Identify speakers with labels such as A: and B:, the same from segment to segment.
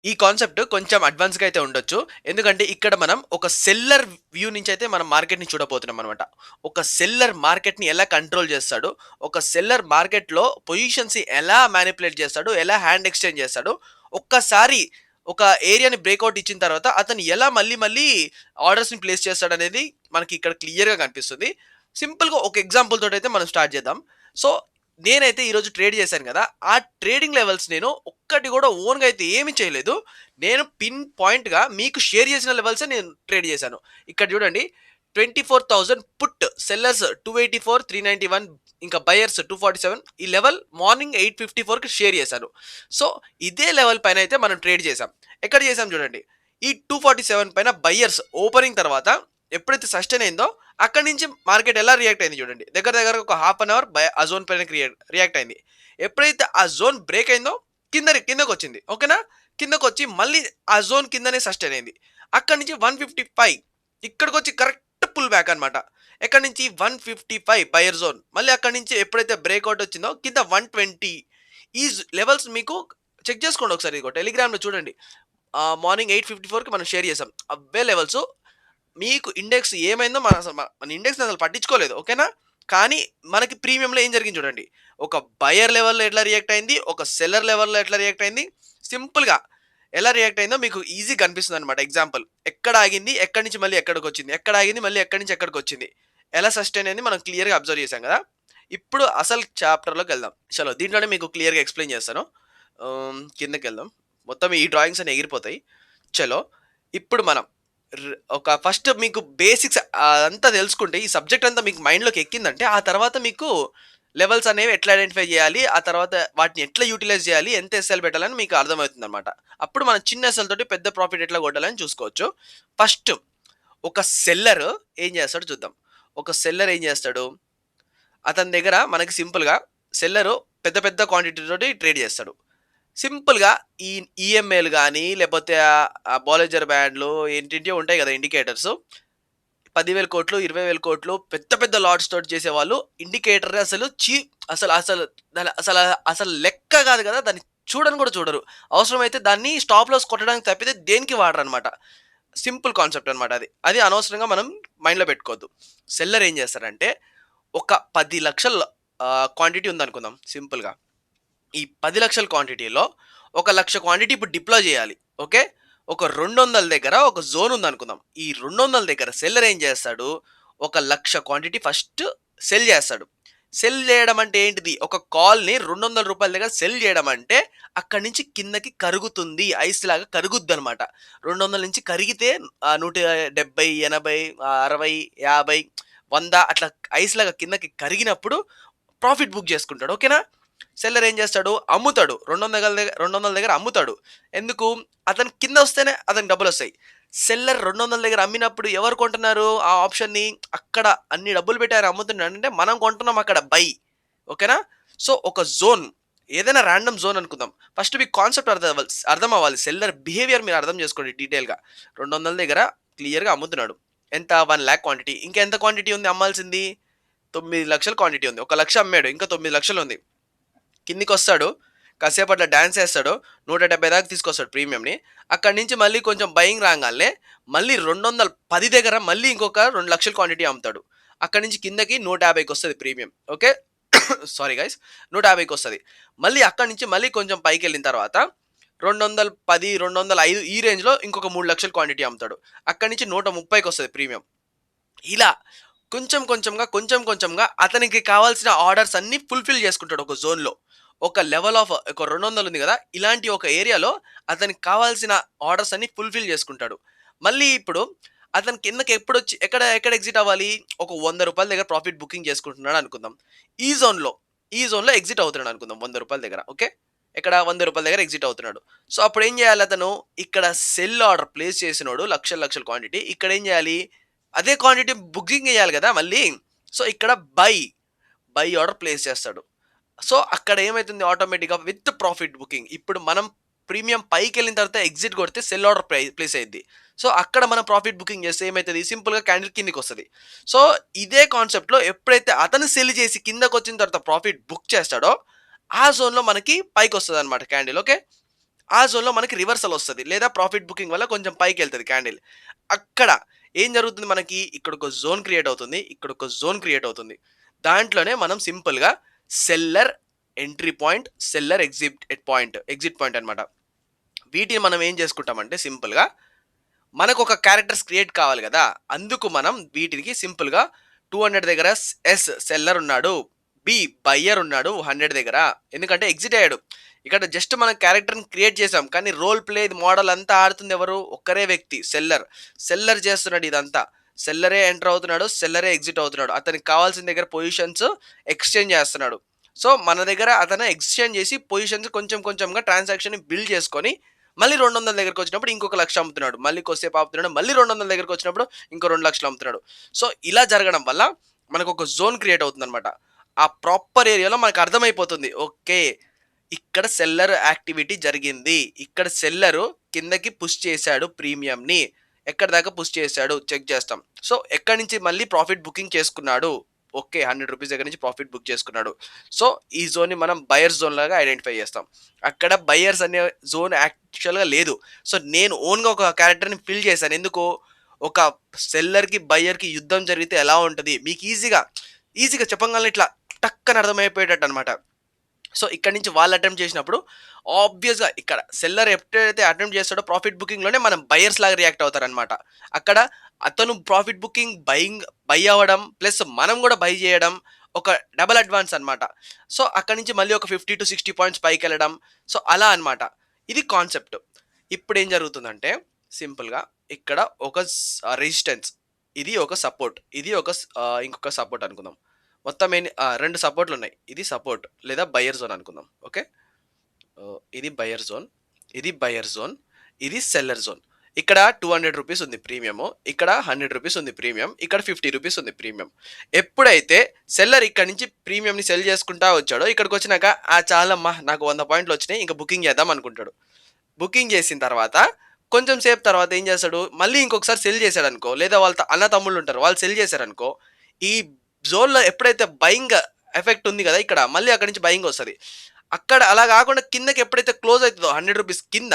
A: ఈ కాన్సెప్ట్ కొంచెం అడ్వాన్స్‌గా అయితే ఉండొచ్చు. ఎందుకంటే ఇక్కడ మనం ఒక సెల్లర్ వ్యూ నుంచి అయితే మనం మార్కెట్‌ని చూడబోతున్నాం అనమాట. ఒక సెల్లర్ మార్కెట్‌ని ఎలా కంట్రోల్ చేస్తాడు, ఒక సెల్లర్ మార్కెట్‌లో పొజిషన్స్‌ని ఎలా మానిప్యులేట్ చేస్తాడు, ఎలా హ్యాండ్ ఎక్స్‌చేంజ్ చేస్తాడు, ఒక్కసారి ఒక ఏరియాని బ్రేక్‌ఔట్ ఇచ్చిన తర్వాత అతను ఎలా మళ్ళీ మళ్ళీ ఆర్డర్స్‌ని ప్లేస్ చేస్తాడనేది మనకి ఇక్కడ క్లియర్‌గా కనిపిస్తుంది. సింపుల్‌గా ఒక ఎగ్జాంపుల్ తోటైతే మనం స్టార్ట్ చేద్దాం. సో, నేనైతే ఈరోజు ట్రేడ్ చేశాను కదా! ఆ ట్రేడింగ్ లెవెల్స్ నేను ఒక్కటి కూడా ఓన్‌గా అయితే ఏమి చేయలేదు. నేను పిన్ పాయింట్‌గా మీకు షేర్ చేసిన లెవెల్సే నేను ట్రేడ్ చేశాను. ఇక్కడ చూడండి 24,000 పుట్ సెల్లర్స్ 284, 391 ఇంకా బయర్స్ 247 ఈ లెవెల్ మార్నింగ్ 8:54కి షేర్ చేశాను. సో, ఇదే లెవెల్ పైన అయితే మనం ట్రేడ్ చేశాం. ఎక్కడ చేశాం చూడండి. ఈ 247 పైన బయర్స్ ఓపెనింగ్ తర్వాత ఎప్పుడైతే సస్టైన్ అయిందో అక్కడి నుంచి మార్కెట్ ఎలా రియాక్ట్ అయింది చూడండి. దగ్గర దగ్గర ఒక హాఫ్ అన్ అవర్ ఆ జోన్ పైన రియాక్ట్ అయింది. ఎప్పుడైతే ఆ జోన్ బ్రేక్ అయిందో కిందకి వచ్చింది. ఓకేనా? కిందకొచ్చి మళ్ళీ ఆ జోన్ కిందనే సస్టైన్ అయింది. అక్కడి నుంచి 155 ఇక్కడికొచ్చి కరెక్ట్ పుల్ బ్యాక్ అనమాట. ఎక్కడి నుంచి 155 బయర్ జోన్. మళ్ళీ అక్కడి నుంచి ఎప్పుడైతే బ్రేక్‌ఔట్ వచ్చిందో కింద 120 ఈ లెవెల్స్ మీకు చెక్ చేసుకోండి ఒకసారి. ఇదిగో టెలిగ్రామ్‌లో చూడండి. మార్నింగ్ 8:54కి మనం షేర్ చేసాం. అవే లెవెల్స్ మీకు ఇండెక్స్ ఏమైందో మన ఇండెక్స్‌ని అసలు పట్టించుకోలేదు. ఓకేనా? కానీ మనకి ప్రీమియంలో ఏం జరిగింది చూడండి. ఒక బయర్ లెవెల్‌లో ఎట్లా రియాక్ట్ అయింది, ఒక సెల్లర్ లెవెల్‌లో ఎట్లా రియాక్ట్ అయింది, సింపుల్‌గా ఎలా రియాక్ట్ అయిందో మీకు ఈజీగా కనిపిస్తుందనమాట. ఎగ్జాంపుల్ ఎక్కడ ఆగింది, ఎక్కడి నుంచి మళ్ళీ ఎక్కడికొచ్చింది, ఎక్కడ ఆగింది మళ్ళీ ఎక్కడి నుంచి ఎక్కడికొచ్చింది. ఎలా సస్టైన్ అయింది మనం క్లియర్‌గా అబ్జర్వ్ చేసాం కదా! ఇప్పుడు అసలు చాప్టర్‌లోకెళ్దాం. చలో దీంట్లోనే మీకు క్లియర్‌గా ఎక్స్‌ప్లెయిన్ చేస్తాను. కిందకెళ్దాం. మొత్తం ఈ డ్రాయింగ్స్ అన్ని ఎగిరిపోతాయి. చలో ఇప్పుడు మనం ఒక ఫస్ట్ మీకు బేసిక్స్ అదంతా తెలుసుకుంటే ఈ సబ్జెక్ట్ అంతా మీకు మైండ్‌లోకి ఎక్కిందంటే ఆ తర్వాత మీకు లెవెల్స్ అనేవి ఎట్లా ఐడెంటిఫై చేయాలి, ఆ తర్వాత వాటిని ఎట్లా యూటిలైజ్ చేయాలి, ఎంత ఎస్ఎల్ పెట్టాలని మీకు అర్థమవుతుందనమాట. అప్పుడు మనం చిన్న ఎస్ఎల్ తోటి పెద్ద ప్రాఫిట్ ఎట్లా కొట్టాలని చూసుకోవచ్చు. ఫస్ట్ ఒక సెల్లర్ ఏం చేస్తాడో చూద్దాం. ఒక సెల్లర్ ఏం చేస్తాడు? అతని దగ్గర మనకి సింపుల్‌గా సెల్లరు పెద్ద పెద్ద క్వాంటిటీ తోటి ట్రేడ్ చేస్తాడు. సింపుల్‌గా ఈ ఈఎంఐలు గాని, లేపోతే బోలెజర్ బ్యాండ్‌లు ఏంటేంటియో ఉంటాయి గదా! ఇండికేటర్స్. 10,000,00,00,000, 20,000,00,00,000 పెద్ద పెద్ద లాట్స్ తోటి చేసేవాళ్ళు ఇండికేటర్ అసలు అసలు అసలు దాని అసలు లెక్క గాదు గదా! దాన్ని చూడను గూడా చూడరు. అవసరమైతే దాన్ని స్టాప్ లాస్ కొట్టడానికి తప్పితే దేనికి వాడరనమాట. సింపుల్ కాన్సెప్ట్ అనమాట అది. అది అనవసరంగా మనం మైండ్‌లో పెట్టుకోవద్దు. సెల్లర్ ఏం చేస్తాడంటే, ఒక 10,00,000 క్వాంటిటీ ఉందనుకుందాం సింపుల్‌గా. ఈ 10,00,000 క్వాంటిటీలో ఒక 1,00,000 క్వాంటిటీ ఇప్పుడు డిప్లాయ్ చేయాలి. ఓకే. ఒక 200 దగ్గర ఒక జోన్ ఉందనుకుందాం. ఈ 200 దగ్గర సెల్లర్ ఏం చేస్తాడు? ఒక 1,00,000 క్వాంటిటీ ఫస్ట్ సెల్ చేస్తాడు. సెల్ చేయడం అంటే ఏంటిది? ఒక కాల్‌ని రూ. 200 దగ్గర సెల్ చేయడం అంటే అక్కడి నుంచి కిందకి కరుగుతుంది. ఐస్‌లాగా కరుగుద్దనమాట. 200 నుంచి కరిగితే 170, 80, 60, 50, 100 అట్లా ఐస్‌లాగా కిందకి కరిగినప్పుడు ప్రాఫిట్ బుక్ చేసుకుంటాడు. ఓకేనా? సెల్లర్ ఏం చేస్తాడు? అమ్ముతాడు. 200 దగ్గర అమ్ముతాడు. ఎందుకు? అతను కింద వస్తేనే అతనికి డబ్బులొస్తాయి. సెల్లర్ 200 దగ్గర అమ్మినప్పుడు ఎవరు కొంటున్నారు ఆ ఆప్షన్‌ని? అక్కడ అన్ని డబ్బులు పెట్టి ఆయన అమ్ముతున్నాడు అంటే మనం కొంటున్నాం అక్కడ బై. ఓకేనా? సో, ఒక జోన్ ఏదైనా రాండమ్ జోన్ అనుకుందాం. ఫస్ట్ మీకు కాన్సెప్ట్ అర్థమవ్వాలి. సెల్లర్ బిహేవియర్ మీరు అర్థం చేసుకోండి డీటెయిల్‌గా. 200 దగ్గర క్లియర్‌గా అమ్ముతున్నాడు. ఎంత? 1,00,000 క్వాంటిటీ. ఇంకా ఎంత క్వాంటిటీ ఉంది అమ్మాల్సింది? 9,00,000 క్వాంటిటీ ఉంది. 1,00,000 అమ్మాడు. ఇంకా 9,00,000 ఉంది. కిందికొస్తాడు. కాసేపు అట్లా డాన్స్ ఏస్తాడు. 170 దాకా తీసుకొస్తాడు ప్రీమియంని. అక్కడి నుంచి మళ్ళీ కొంచెం బయింగ్ రాంగాల్నే మళ్ళీ 210 దగ్గర మళ్ళీ ఇంకొక 2,00,000 క్వాంటిటీ అమ్ముతాడు. అక్కడి నుంచి కిందకి 150కి వస్తది ప్రీమియం. ఓకే. Sorry guys. 150కి వస్తది. మళ్ళీ అక్కడి నుంచి మళ్ళీ కొంచెం పైకెళ్ళిన తర్వాత 210, 205 ఈ రేంజ్‌లో ఇంకొక 3,00,000 క్వాంటిటీ అమ్ముతాడు. అక్కడి నుంచి 130కి వస్తది ప్రీమియం. ఇలా కొంచెంగా అతనికి కావాల్సిన ఆర్డర్స్ అన్నీ ఫుల్‌ఫిల్ చేసుకుంటాడు ఒక జోన్‌లో. ఒక లెవెల్ ఆఫ్ ఒక 200 ఉంది గదా! ఇలాంటి ఒక ఏరియాలో అతనికి కావాల్సిన ఆర్డర్స్ అన్నీ ఫుల్‌ఫిల్ చేసుకుంటాడు. మళ్ళీ ఇప్పుడు అతను కిందకి ఎక్కడ ఎగ్జిట్ అవ్వాలి? ఒక రూ. 100 దగ్గర ప్రాఫిట్ బుకింగ్ చేసుకుంటున్నాడు అనుకుందాం. ఈ జోన్‌లో, ఈ జోన్‌లో ఎగ్జిట్ అవుతున్నాడు అనుకుందాం రూ. 100 దగ్గర. ఓకే. ఎక్కడ? రూ. 100 దగ్గర ఎగ్జిట్ అవుతున్నాడు. సో, అప్పుడేం జేయాలి అతను? ఇక్కడ సెల్ ఆర్డర్ ప్లేస్ చేసినోడు లక్షల క్వాంటిటీ. ఇక్కడేం జేయాలి? అదే క్వాంటిటీ బుకింగ్ చేయాలి కదా మళ్ళీ. సో, ఇక్కడ బై ఆర్డర్ ప్లేస్ చేస్తాడు. సో, అక్కడ ఏమైతుంది ఆటోమేటిక్‌గా విత్ ప్రాఫిట్ బుకింగ్. ఇప్పుడు మనం ప్రీమియం పైకెళ్ళిన తర్వాత ఎగ్జిట్ కొడితే సెల్ ఆర్డర్ ప్లేస్ అయ్యిద్ది. సో, అక్కడ మనం ప్రాఫిట్ బుకింగ్ చేస్తే ఏమైతది? సింపుల్‌గా క్యాండిల్ కిందకొస్తది. సో, ఇదే కాన్సెప్ట్‌లో ఎప్పుడైతే అతను సెల్ చేసి కిందకొచ్చిన తర్వాత ప్రాఫిట్ బుక్ చేస్తాడో, ఆ జోన్‌లో మనకి పైకొస్తదనమాట క్యాండిల్. ఓకే. ఆ జోన్‌లో మనకి రివర్సల్ వస్తది. లేదా ప్రాఫిట్ బుకింగ్ వల్ల కొంచెం పైకెళ్తది క్యాండిల్. అక్కడ ఏం జరుగుతుంది మనకి ఇక్కడొక జోన్ క్రియేట్ అవుతుంది. ఇక్కడొక జోన్ క్రియేట్ అవుతుంది. దాంట్లోనే మనం సింపుల్‌గా seller entry point, seller exit point అన్నమాట. వీటిని మనం ఏం చేసుకుంటామంటే సింపుల్‌గా మనకొక క్యారెక్టర్స్ క్రియేట్ కావాలి గదా! అందుకు మనం వీటికి సింపుల్‌గా 200 దగ్గర సెల్లర్ ఉన్నాడు. బయ్యర్ ఉన్నాడు 100 దగ్గర. ఎందుకంటే ఎగ్జిట్ అయ్యాడు. ఇక్కడ జస్ట్ మనం క్యారెక్టర్‌ని క్రియేట్ చేసాం. కానీ రోల్ ప్లే మోడల్ అంతా ఆడుతుంది ఎవరు? ఒక్కరే వ్యక్తి సెల్లర్. సెల్లర్ చేస్తున్నాడు ఇదంతా. సెల్లరే ఎంటర్ అవుతున్నాడు. సెల్లరే ఎగ్జిట్ అవుతున్నాడు. అతనికి కావాల్సిన దగ్గర పొజిషన్స్ ఎక్స్‌చేంజ్ చేస్తున్నాడు. సో, మన దగ్గర అతను ఎక్స్‌చేంజ్ చేసి పొజిషన్స్ కొంచెం కొంచెంగా ట్రాన్సాక్షన్‌ని బిల్డ్ చేసుకొని మళ్ళీ 200 దగ్గరకొచ్చినప్పుడు ఇంకొక 1,00,000 అమ్ముతున్నాడు. మళ్ళీ కొద్దిసేపు ఆపుతున్నాడు. మళ్ళీ 200 దగ్గరకొచ్చినప్పుడు ఇంకో 2,00,000 అమ్ముతున్నాడు. సో, ఇలా జరగడం వల్ల మనకొక జోన్ క్రియేట్ అవుతుందనమాట. ఆ ప్రాపర్ ఏరియాలో మనకు అర్థమైపోతుంది. ఓకే. ఇక్కడ సెల్లర్ యాక్టివిటీ జరిగింది. ఇక్కడ సెల్లరు కిందకి పుష్ చేశాడు ప్రీమియంని. ఎక్కడి దాకా పుష్ చేశాడు చెక్ చేస్తాం. సో, ఎక్కడి నుంచి మళ్ళీ ప్రాఫిట్ బుకింగ్ చేసుకున్నాడు. ఓకే. రూ. 100 దగ్గర నుంచి ప్రాఫిట్ బుక్ చేసుకున్నాడు. సో, ఈ జోన్‌ని మనం బయర్స్ జోన్ లాగా ఐడెంటిఫై చేస్తాం. అక్కడ బయర్స్ అనే జోన్ యాక్చువల్‌గా లేదు. సో, నేను ఓన్‌గా ఒక క్యారెక్టర్‌ని ఫిల్ చేశాను. ఎందుకు? ఒక సెల్లర్‌కి, బయ్యర్‌కి యుద్ధం జరిగితే ఎలా ఉంటది? మీకు ఈజీగా చెప్పంగాల్నే ఇట్లా టక్కని అర్థమైపోయేటట్టనమాట. సో, ఇక్కడి నుంచి వాళ్ళు అటెంప్ట్ చేసినప్పుడు ఆబ్వియస్‌గా ఇక్కడ సెల్లర్ ఎప్పుడైతే అటెంప్ట్ చేస్తాడో ప్రాఫిట్ బుకింగ్‌లోనే మనం బయర్స్ లాగా రియాక్ట్ అవుతారనమాట. అక్కడ అతను ప్రాఫిట్ బుకింగ్ బై అవ్వడం ప్లస్ మనం కూడా బై చేయడం ఒక డబుల్ అడ్వాన్స్ అనమాట. సో, అక్కడి నుంచి మళ్ళీ ఒక 50-60 పాయింట్స్ పైకెళ్ళడం. సో, అలా అనమాట. ఇది కాన్సెప్ట్. ఇప్పుడేం జరుగుతుందంటే సింపుల్‌గా ఇక్కడ ఒక రెసిస్టెన్స్. ఇది ఒక సపోర్ట్. ఇది ఇంకొక సపోర్ట్ అనుకుందాం. మొత్తం 2 సపోర్ట్‌లున్నాయి. ఇది సపోర్ట్ లేదా బయర్ జోన్ అనుకుందాం. ఓకే. ఇది బయర్ జోన్. ఇది బయర్ జోన్. ఇది సెల్లర్ జోన్. ఇక్కడ రూ. 200 ఉంది ప్రీమియము. ఇక్కడ రూ. 100 ఉంది ప్రీమియం. ఇక్కడ రూ. 50 ఉంది ప్రీమియం. ఎప్పుడైతే సెల్లర్ ఇక్కడి నుంచి ప్రీమియంని సెల్ చేసుకుంటా వచ్చాడో ఇక్కడికొచ్చినాక చాలమ్మా నాకు 100 పాయింట్‌లొచ్చినాయి. ఇంక బుకింగ్ చేద్దాం అనుకుంటాడు. బుకింగ్ చేసిన తర్వాత కొంచెం సేపు తర్వాత ఏం చేస్తాడు? మళ్ళీ ఇంకొకసారి సెల్ చేశాడనుకో లేదా వాళ్ళ అన్న తమ్ముళ్ళుంటారు. వాళ్ళు సెల్ చేశారనుకో ఈ జోన్‌లో ఎప్పుడైతే బయింగ్ ఎఫెక్ట్ ఉంది గదా! ఇక్కడ మళ్ళీ అక్కడి నుంచి బయింగ్ వస్తది. అక్కడ అలా గాకుండా కిందకి ఎప్పుడైతే క్లోజ్ అయితదో రూ. 100 కింద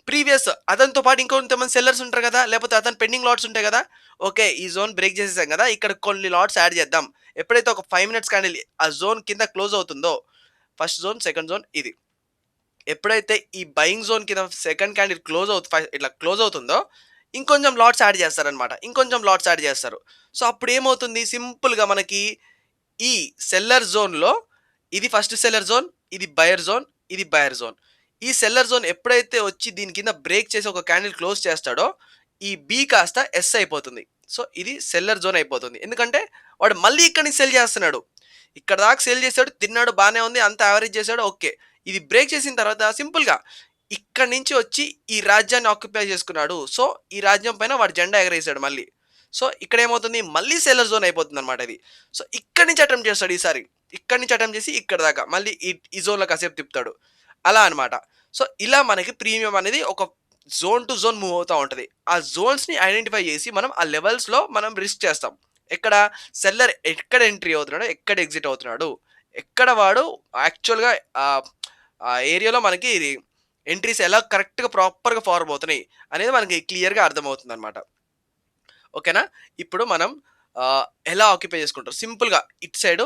A: ప్రీవియస్ అతనితో పాటు ఇంకొంతమంది సెల్లర్స్ ఉంటారు గదా! లేపోతే అతని పెండింగ్ లాట్స్ ఉంటాయి గదా! ఓకే. ఈ జోన్ బ్రేక్ చేసేసాం గదా! ఇక్కడ కొన్ని లాట్స్ యాడ్ చేద్దాం. ఎప్పుడైతే ఒక 5 మినిట్స్ క్యాండిల్ ఆ జోన్ కింద క్లోజ్ అవుతుందో ఫస్ట్ జోన్, సెకండ్ జోన్ ఇది. ఎప్పుడైతే ఈ బయింగ్ జోన్ కింద సెకండ్ క్యాండిల్ ఇట్లా క్లోజ్ అవుతుందో ఇంకొంచెం లాట్స్ యాడ్ చేస్తారనమాట. ఇంకొంచెం లాట్స్ యాడ్ చేస్తారు. సో, అప్పుడేమవుతుంది సింపుల్‌గా మనకి ఈ సెల్లర్ జోన్‌లో ఇది ఫస్ట్ సెల్లర్ జోన్, ఇది బయర్ జోన్, ఇది బయర్ జోన్. ఈ సెల్లర్ జోన్ ఎప్పుడైతే వచ్చి దీని కింద బ్రేక్ చేసి ఒక క్యాండిల్ క్లోజ్ చేస్తాడో, ఈ బి కాస్త ఎస్ అయిపోతుంది. సో, ఇది సెల్లర్ జోన్ అయిపోతుంది. ఎందుకంటే వాడు మళ్ళీ ఇక్కడి నుంచి సెల్ చేస్తున్నాడు. ఇక్కడ దాకా సెల్ చేసాడు, తిన్నాడు బానే ఉంది. అంతా యావరేజ్ చేసాడు ఓకే. ఇది బ్రేక్ చేసిన తర్వాత సింపుల్‌గా ఇక్కడి నుంచి వచ్చి ఈ రాజ్యాన్ని ఆక్యుపై చేసుకున్నాడు. సో, ఈ రాజ్యం పైన వాడు జెండా ఎగరేసాడు మళ్ళీ. సో, ఇక్కడేమవుతుంది మళ్ళీ సెల్లర్ జోన్ అయిపోతుందనమాట ఇది. సో, ఇక్కడి నుంచి అటెంప్ట్ చేస్తాడు ఈసారి. ఇక్కడి నుంచి అటెంప్ట్ చేసి ఇక్కడి దాకా మళ్ళీ ఈ జోన్‌లో కాసేపు తిప్పుతాడు. అలా అనమాట. సో, ఇలా మనకి ప్రీమియం అనేది ఒక జోన్ టు జోన్ మూవ్ అవుతా ఉంటది. ఆ జోన్స్‌ని ఐడెంటిఫై చేసి మనం ఆ లెవెల్స్‌లో మనం రిస్క్ చేస్తాం. ఎక్కడ సెల్లర్ ఎక్కడ ఎంట్రీ అవుతున్నాడు, ఎక్కడ ఎగ్జిట్ అవుతున్నాడు, ఎక్కడ వాడు యాక్చువల్‌గా ఆ ఏరియాలో మనకి ఇది ఎంట్రీస్ ఎలా కరెక్ట్‌గా ప్రాపర్‌గా ఫార్మ్ అవుతున్నాయి అనేది మనకి క్లియర్‌గా అర్థమవుతుందనమాట. ఓకేనా? ఇప్పుడు మనం ఎలా ఆక్యుపై చేసుకుంటాం సింపుల్‌గా ఇటు సైడు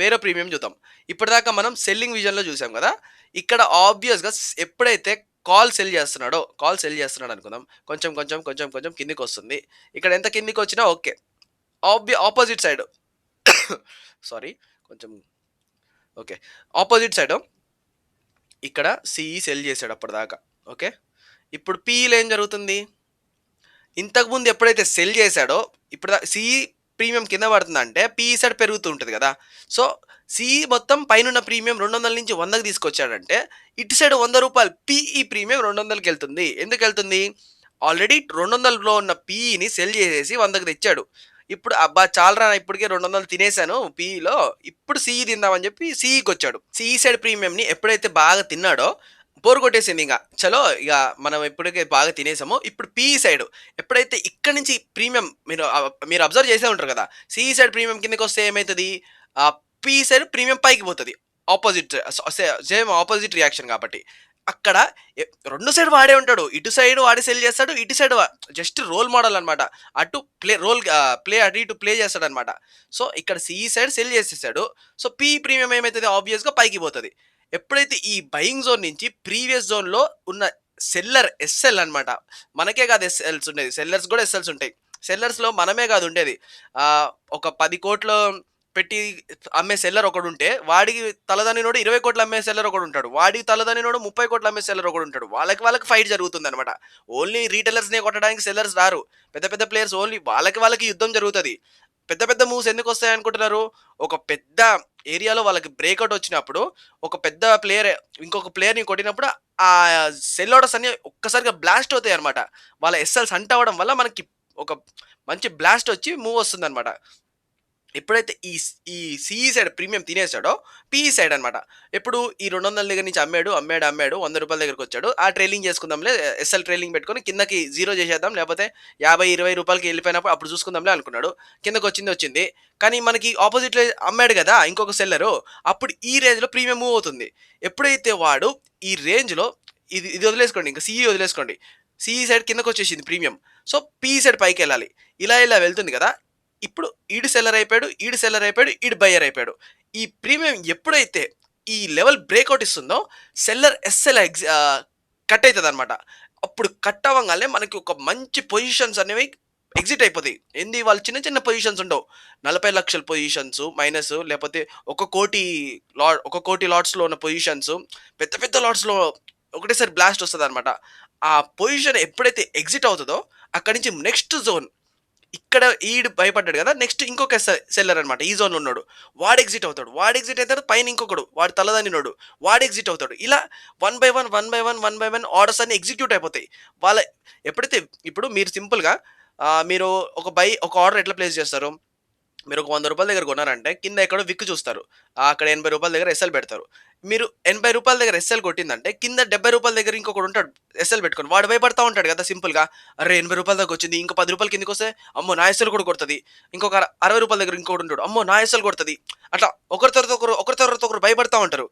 A: వేరే ప్రీమియం చూద్దాం. ఇప్పటిదాకా మనం సెల్లింగ్ విజన్‌లో చూసాం గదా! ఇక్కడ ఆబ్వియస్‌గా ఎప్పుడైతే కాల్ సెల్ చేస్తున్నాడు అనుకుందాం. కొంచెం కిందకొస్తుంది. ఇక్కడ ఎంత కిందకొచ్చినా ఓకే. ఆపోజిట్ సైడ్ సారీ కొంచెం ఓకే. ఆపోజిట్ సైడు ఇక్కడ సీఈ సెల్ చేసాడు అప్పటిదాకా. ఓకే. ఇప్పుడు పీఈలో ఏం జరుగుతుంది? ఇంతకుముందు ఎప్పుడైతే సెల్ చేసాడో ఇప్పుడు సీఈ ప్రీమియం కింద పడుతుందంటే పీఈ సైడ్ పెరుగుతూ ఉంటది గదా! సో, సీఈ మొత్తం పైనున్న ప్రీమియం 200 నుంచి 100కి తీసుకొచ్చాడంటే ఇటు సైడ్ రూ. 100 పీఈ ప్రీమియం 200కెళ్తుంది. ఎందుకెళ్తుంది? ఆల్రెడీ 200లో ఉన్న పీఈని సెల్ చేసేసి 100కి తెచ్చాడు. ఇప్పుడు అబ్బా! చాలురా ఇప్పటికే 200 తినేసాను పీఈలో. ఇప్పుడు సీఈ తిందామని చెప్పి సీఈకొచ్చాడు. సీఈ సైడ్ ప్రీమియంని ఎప్పుడైతే బాగా తిన్నాడో బోర్ కొట్టేసిందింక. చలో ఇగ మనం ఇప్పటికే బాగా తినేసాము. ఇప్పుడు పీఈ సైడ్ ఎప్పుడైతే ఇక్కడి నుంచి ప్రీమియం మీరు అబ్జర్వ్ చేసే ఉంటారు కదా! సీఈ సైడ్ ప్రీమియం కిందకొస్తే ఏమైతది? పీఈ సైడ్ ప్రీమియం పైకి పోతది. ఆపోజిట్ సేమ్ ఆపోజిట్ రియాక్షన్ కాబట్టి అక్కడ రెండు సైడ్ వాడే ఉంటాడు. ఇటు సైడ్ వాడి సెల్ చేస్తాడు. ఇటు సైడ్ జస్ట్ రోల్ మోడల్ అనమాట. అటు ప్లే అటు ఇటు ప్లే చేస్తాడనమాట. సో ఇక్కడ సిఈ సైడ్ సెల్ చేసేసాడు. సో పి ప్రీమియం ఏమైతుంది ఆబ్వియస్‌గా పైకి పోతది. ఎప్పుడైతే ఈ బయింగ్ జోన్ నుంచి ప్రీవియస్ జోన్‌లో ఉన్న సెల్లర్ ఎస్ఎల్ అనమాట. మనకే కాదు ఎస్ఎల్స్ ఉండేది. సెల్లర్స్ కూడా ఎస్ఎల్స్ ఉంటాయి. సెల్లర్స్‌లో మనమే కాదు ఉండేది. ఒక 10,00,00,000 పెట్టి అమ్మే సెల్లర్ ఒకడుంటే, వాడికి తలదన్నినోడు 20,00,00,000 అమ్మే సెల్లర్ ఒకడుంటాడు. వాడికి తలదన్నినోడు 30,00,00,000 అమ్మే సెల్లర్ ఒకడుంటాడు. వాళ్ళకి ఫైట్ జరుగుతుందనమాట. ఓన్లీ రీటైలర్స్‌నే కొట్టడానికి సెల్లర్స్ రారు. పెద్ద పెద్ద ప్లేయర్స్ ఓన్లీ వాళ్ళకి యుద్ధం జరుగుతది. పెద్ద పెద్ద మూవ్స్ ఎందుకొస్తాయనుకుంటున్నారు? ఒక పెద్ద ఏరియాలో వాళ్ళకి బ్రేకౌట్ వచ్చినప్పుడు, ఒక పెద్ద ప్లేయర్ ఇంకొక ప్లేయర్‌ని కొట్టినప్పుడు ఆ సెల్ ఆర్డర్స్ అన్నీ ఒక్కసారిగా బ్లాస్ట్ అవుతాయనమాట. వాళ్ళ ఎస్ఎల్స్ హంట్ అవ్వడం వల్ల మనకి ఒక మంచి బ్లాస్ట్ వచ్చి మూవ్ వస్తుందనమాట. ఎప్పుడైతే ఈ సిఈ సైడ్ ప్రీమియం తినేసాడో, పిఈ సైడ్ అనమాట. ఎప్పుడు ఈ 200 దగ్గర నుంచి అమ్మాడు. రూ. 100 దగ్గరకొచ్చాడు. ఆ ట్రైలింగ్ చేసుకుందాంలే, ఎస్ఎల్ ట్రైలింగ్ పెట్టుకొని కిందకి జీరో చేసేద్దాం. లేకపోతే 50, 20 వెళ్ళిపోయినప్పుడు అప్పుడు చూసుకుందాంలే అనుకున్నాడు. కిందకొచ్చింది. కానీ మనకి ఆపోజిట్‌లో అమ్మాడు గదా! ఇంకొక సెల్లరు. అప్పుడు ఈ రేంజ్‌లో ప్రీమియం మూవ్ అవుతుంది. ఎప్పుడైతే వాడు ఈ రేంజ్‌లో ఇది వదిలేసుకోండి. ఇంక సిఈ వదిలేసుకోండి. సిఈ సైడ్ కిందకొచ్చేసింది ప్రీమియం. సో, పిఈ సైడ్ పైకెళ్ళాలి. ఇలా వెళ్తుంది కదా! ఇప్పుడు ఈడు సెల్లర్ అయిపోయాడు, ఈడు బయ్యర్ అయిపోయాడు. ఈ ప్రీమియం ఎప్పుడైతే ఈ లెవెల్ బ్రేక్అవుట్ ఇస్తుందో సెల్లర్ కట్ అవుతదనమాట. అప్పుడు కట్ అవ్వంగానే మనకి ఒక మంచి పొజిషన్స్ అనేవి ఎగ్జిట్ అయిపోతాయి. ఏంది వాళ్ళు చిన్న చిన్న పొజిషన్స్ ఉండవు. 40,00,000 పొజిషన్స్ మైనస్ లేకపోతే 1,00,00,000 లాట్స్‌లో ఉన్న పొజిషన్స్ పెద్ద పెద్ద లాట్స్‌లో ఒకటేసారి బ్లాస్ట్ వస్తదనమాట. ఆ పొజిషన్ ఎప్పుడైతే ఎగ్జిట్ అవుతదో అక్కడి నుంచి నెక్స్ట్ జోన్ ఇక్కడ ఈడు భయపడ్డాడు కదా! నెక్స్ట్ ఇంకొక సెల్లర్ అనమాట. ఈ జోన్‌లో ఉన్నాడు. వాడు ఎగ్జిట్ అవుతాడు. వాడు ఎగ్జిట్ అయిన తర్వాత పైన ఇంకొకడు వాడు తలదన్నినోడు. వాడు ఎగ్జిట్ అవుతాడు. ఇలా వన్ బై వన్ ఆర్డర్స్ అన్నీ ఎగ్జిక్యూట్ అయిపోతాయి. వాళ్ళ ఎప్పుడైతే ఇప్పుడు మీరు సింపుల్‌గా మీరు ఒక ఆర్డర్ ఎట్లా ప్లేస్ చేస్తారు? మీరు ఒక రూ. 100 దగ్గర కొన్నారంటే కింద ఎక్కడో విక్ చూస్తారు. అక్కడ రూ. 80 దగ్గర ఎస్ఎల్ పెడతారు. మీరు రూ. 80 దగ్గర ఎస్ఎల్ కొట్టిందంటే కింద రూ. 70 దగ్గర ఇంకొకడు ఉంటాడు ఎస్ఎల్ పెట్టుకొని. వాడు భయపడతా ఉంటాడు కదా సింపుల్‌గా. అరే! రూ. 80 దాకా వచ్చింది. ఇంకో రూ. 10 కిందకొస్తే అమ్మో! నా ఎస్ఎల్ కూడా కొడతది. ఇంకొక రూ. 60 దగ్గర ఇంకోడు ఉంటాడు. అమ్మో! నా ఎస్ఎల్ కొడతది. అట్లా ఒకరి తర్వాత ఒకరు భయపడతా ఉంటారు.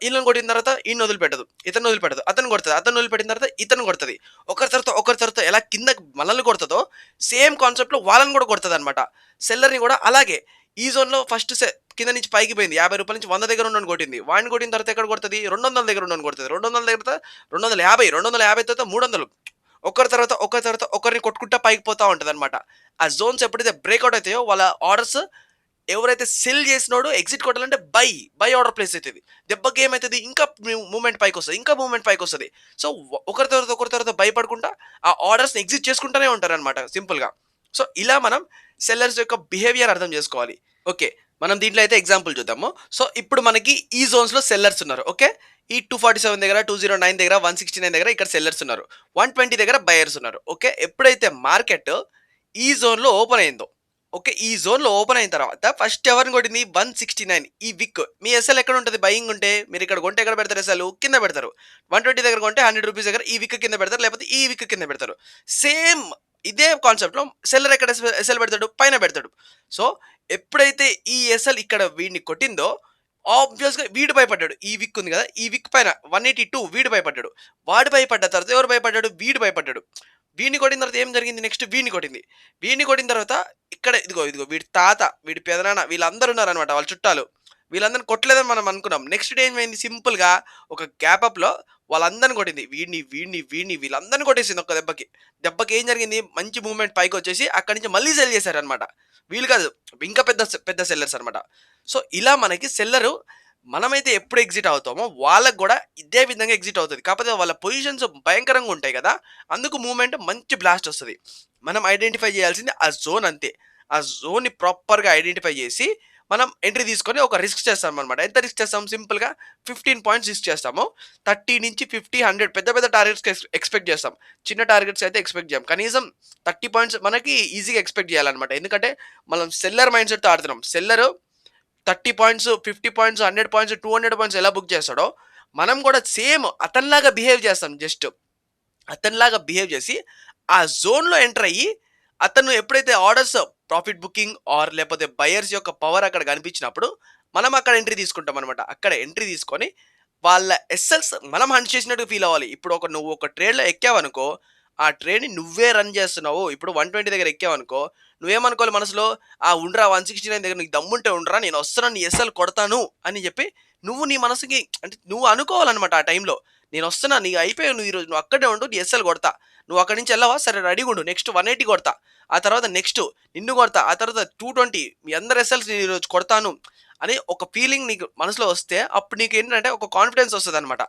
A: ఈళ్ళని కొట్టిన తర్వాత ఈయన్ని వదిలిపెట్టదు. ఇతన్ని వదిలిపెట్టదు. అతన్ని కొడతది. అతన్ని వదిలిపెట్టిన తర్వాత ఇతన్ని కొడతది. ఒకరి తర్వాత ఎలా కిందకి మనల్ని కొడతదో సేమ్ కాన్సెప్ట్‌లో వాళ్ళని కూడా కొడతదనమాట. సెల్లర్‌ని కూడా అలాగే ఈ జోన్‌లో ఫస్ట్ కింద నుంచి పైకి పోయింది. రూ. 50 నుంచి 100 దగ్గర ఉన్నోడిని కొట్టింది. వాడిని కొట్టిన తర్వాత ఎక్కడ కొడతది? 200 దగ్గర ఉన్నోడిని కొడతది. 200 దగ్గర తర్వాత 250 తర్వాత 300 ఒకరి తర్వాత ఒకరిని కొట్టుకుంటా పైకి పోతా ఉంటదనమాట. ఆ జోన్స్ ఎప్పుడైతే బ్రేక్‌ఔట్ అయితాయో వాళ్ళ ఆర్డర్స్ ఎవరైతే సెల్ చేసినోడు ఎగ్జిట్ కొట్టాలంటే బై ఆర్డర్ ప్లేస్ అయితది. దెబ్బకి ఏమైతది? ఇంకా మూవ్‌మెంట్ పైకొస్తది. ఇంకా మూవ్‌మెంట్ పైకొస్తది. సో, ఒకరి తర్వాత భయపడకుండా ఆ ఆర్డర్స్‌ని ఎగ్జిట్ చేసుకుంటూనే ఉంటారనమాట సింపుల్‌గా. సో, ఇలా మనం సెల్లర్స్ యొక్క బిహేవియర్ అర్థం చేసుకోవాలి. ఓకే. మనం దీంట్లో అయితే ఎగ్జాంపుల్ చూద్దాము. సో, ఇప్పుడు మనకి ఈ జోన్స్‌లో సెల్లర్స్ ఉన్నారు. ఓకే. ఈ 247 దగ్గర, 209 దగ్గర, 169 దగ్గర ఇక్కడ సెల్లర్స్ ఉన్నారు. 120 దగ్గర బయర్స్ ఉన్నారు. ఓకే. ఎప్పుడైతే మార్కెట్ ఈ జోన్‌లో ఓపెన్ అయిందో, ఓకే. ఈ జోన్‌లో ఓపెన్ అయిన తర్వాత ఫస్ట్ ఎవరిని కొట్టింది? 169 ఈ విక్. మీ ఎస్ఎల్ ఎక్కడ ఉంటది? బయింగ్ ఉంటే మీరు ఇక్కడ కొంటే ఎక్కడ పెడతారు ఎస్ఎల్? కింద పెడతారు. 120 దగ్గర కొంటే రూ. 100 దగ్గర ఈ విక్ కింద పెడతారు. లేకపోతే ఈ విక్ కింద పెడతారు. సేమ్ ఇదే కాన్సెప్ట్‌లో సెల్లర్ ఎక్కడ ఎస్ఎల్ పెడతాడు? పైన పెడతాడు. సో, ఎప్పుడైతే ఈ ఎస్ఎల్ ఇక్కడ వీడిని కొట్టిందో ఆబ్వియస్‌గా వీడు భయపడ్డాడు. ఈ విక్ ఉంది కదా! ఈ విక్ పైన 182 వీడు భయపడ్డాడు. వాడు భయపడ్డ తర్వాత ఎవరు భయపడ్డాడు? వీడు భయపడ్డాడు. వీడిని కొట్టిన తర్వాత ఏం జరిగింది? నెక్స్ట్ వీడిని కొట్టింది. వీడిని కొట్టిన తర్వాత ఇక్కడ ఇదిగో వీడి తాత, వీడి పెదనాన్న వీళ్ళందరూ ఉన్నారనమాట. వాళ్ళ చుట్టాలు. వీళ్ళందరిని కొట్టలేదని మనం అనుకున్నాం. నెక్స్ట్ డే ఏమైంది? సింపుల్‌గా ఒక గ్యాప్ అప్‌లో వాళ్ళందరిని కొట్టింది. వీడిని వీళ్ళందరిని కొట్టేసింది ఒక్క దెబ్బకి. దెబ్బకి ఏం జరిగింది? మంచి మూవ్‌మెంట్ పైకొచ్చేసి అక్కడి నుంచి మళ్ళీ సెల్ చేశారనమాట. వీళ్ళు కాదు. ఇంకా పెద్ద సెల్లర్స్ అనమాట. సో, ఇలా మనకి సెల్లరు మనమైతే ఎప్పుడు ఎగ్జిట్ అవుతామో వాళ్ళకి గూడా ఇదే విధంగా ఎగ్జిట్ అవుతది. కాకపోతే వాళ్ళ పొజిషన్స్ భయంకరంగా ఉంటాయి గదా! అందుకు మూవ్‌మెంట్ మంచి బ్లాస్ట్ ఒస్తది. మనం ఐడెంటిఫై చేయాల్సింది ఆ జోన్ అంతే. ఆ జోన్‌ని ప్రాపర్‌గా ఐడెంటిఫై చేసి మనం ఎంట్రీ తీసుకొని ఒక రిస్క్ చేస్తామనమాట. ఎంత రిస్క్ చేస్తాం? సింపుల్‌గా 15 పాయింట్స్ రిస్క్ చేస్తాము. 30-50, 100 పెద్ద పెద్ద టార్గెట్స్‌కి ఎక్స్‌పెక్ట్ చేస్తాం. చిన్న టార్గెట్స్ అయితే ఎక్స్‌పెక్ట్ చేయం. కనీసం 30 పాయింట్స్ మనకి ఈజీగా ఎక్స్‌పెక్ట్ చేయాలనమాట. ఎందుకంటే మనం సెల్లర్ మైండ్ సెట్‌తో ఆడుతున్నాం. Seller 30 points, 50 points, 100 points, 200 points ఎలా బుక్ చేస్తాడో, మనం కూడా సేమ్ అతనిలాగా బిహేవ్ చేస్తాం జస్ట్. అతనిలాగా బిహేవ్ చేసి, ఆ జోన్‌లో ఎంటర్ అయ్యి, అతను ఎప్పుడైతే ఆర్డర్స్ ప్రాఫిట్ బుకింగ్ లేకపోతే బయర్స్ యొక్క పవర్ అక్కడ కనిపించినప్పుడు, మనం అక్కడ ఎంట్రీ తీసుకుంటామనమాట. అక్కడ ఎంట్రీ తీసుకొని వాళ్ళ ఎస్ఎల్స్ మనం హంట్ చేసినట్టు ఫీల్ అవ్వాలి. ఇప్పుడు నువ్వు ఒక ట్రేడ్‌లో ఎక్కావనుకో, ఆ ట్రేడ్‌ని నువ్వే రన్ చేస్తున్నావు. ఇప్పుడు 120 దగ్గర ఎక్కావనుకో, నువ్వేమనుకోవాలి మనసులో, ఉండరా 169 దగ్గర నీకు దమ్ముంటే ఉండరా, నేను వస్తున్నాను నీ ఎస్ఎల్ కొడతాను అని చెప్పి నువ్వు నీ మనసుకి అంటే నువ్వు అనుకోవాలనమాట ఆ టైంలో. నేనొస్తున్నా, నీకు అయిపోయావు నువ్వు ఈరోజు. నువ్వు అక్కడే ఉండు. నీ ఎస్ఎల్ కొడతా. నువ్వు అక్కడి నుంచి ఎళ్ళవా? సరే రెడీగా ఉండు. నెక్స్ట్ 180 కొడతా. ఆ తర్వాత నెక్స్ట్ నిన్ను కొడతా. ఆ తర్వాత 220 మీ అందరి ఎస్ఎల్స్ నేను ఈరోజు కొడతాను అని ఒక ఫీలింగ్ నీకు మనసులో వస్తే అప్పుడు నీకేంటంటే ఒక కాన్ఫిడెన్స్ వస్తదనమాట.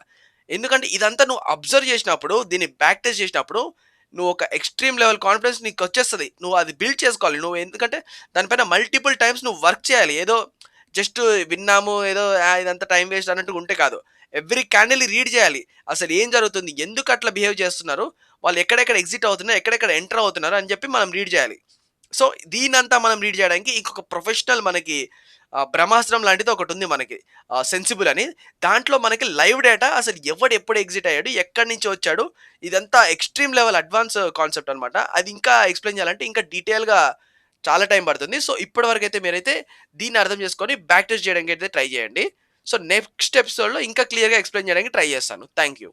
A: ఎందుకంటే ఇదంతా నువ్వు అబ్జర్వ్ చేసినప్పుడు, దీన్ని బ్యాక్ టెస్ట్ చేసినప్పుడు నువ్వు ఒక ఎక్స్‌ట్రీమ్ లెవెల్ కాన్ఫిడెన్స్ నీకొచ్చేస్తది. నువ్వు అది బిల్డ్ చేసుకోవాలి. నువ్వు ఎందుకంటే దానిపైన మల్టిపుల్ టైమ్స్ నువ్వు వర్క్ చేయాలి. ఏదో జస్ట్ విన్నాము, ఏదో ఇదంతా టైమ్ వేస్ట్ అన్నట్టుగా ఉంటే కాదు. ఎవ్రీ క్యాండిల్‌ని రీడ్ చేయాలి. అసలు ఏం జరుగుతుంది? ఎందుకు అట్లా బిహేవ్ చేస్తున్నారు? వాళ్ళు ఎక్కడెక్కడ ఎగ్జిట్ అవుతున్నారు? ఎక్కడెక్కడ ఎంటర్ అవుతున్నారు? అని చెప్పి మనం రీడ్ చేయాలి. సో, దీనంతా మనం రీడ్ చేయడానికి ఇంకొక ప్రొఫెషనల్ మనకి బ్రహ్మాస్త్రం లాంటిది ఒకటుంది మనకి. సెన్సిబుల్ అని. దాంట్లో మనకి లైవ్ డేటా అసలు ఎవడు ఎప్పుడు ఎగ్జిట్ అయ్యాడు? ఎక్కడి నుంచి వచ్చాడు? ఇదంతా ఎక్స్‌ట్రీమ్ లెవెల్ అడ్వాన్స్ కాన్సెప్ట్ అనమాట. అది ఇంకా ఎక్స్‌ప్లెయిన్ చేయాలంటే ఇంకా డీటెయిల్‌గా చాలా టైం పడుతుంది. సో, ఇప్పటి వరకైతే మీరైతే దీన్ని అర్థం చేసుకొని బ్యాక్ టెస్ట్ చేయడానికైతే ట్రై చేయండి. సో, నెక్స్ట్ ఎపిసోడ్‌లో ఇంకా క్లియర్‌గా ఎక్స్‌ప్లెయిన్ చేయడానికి ట్రై చేస్తాను. Thank you.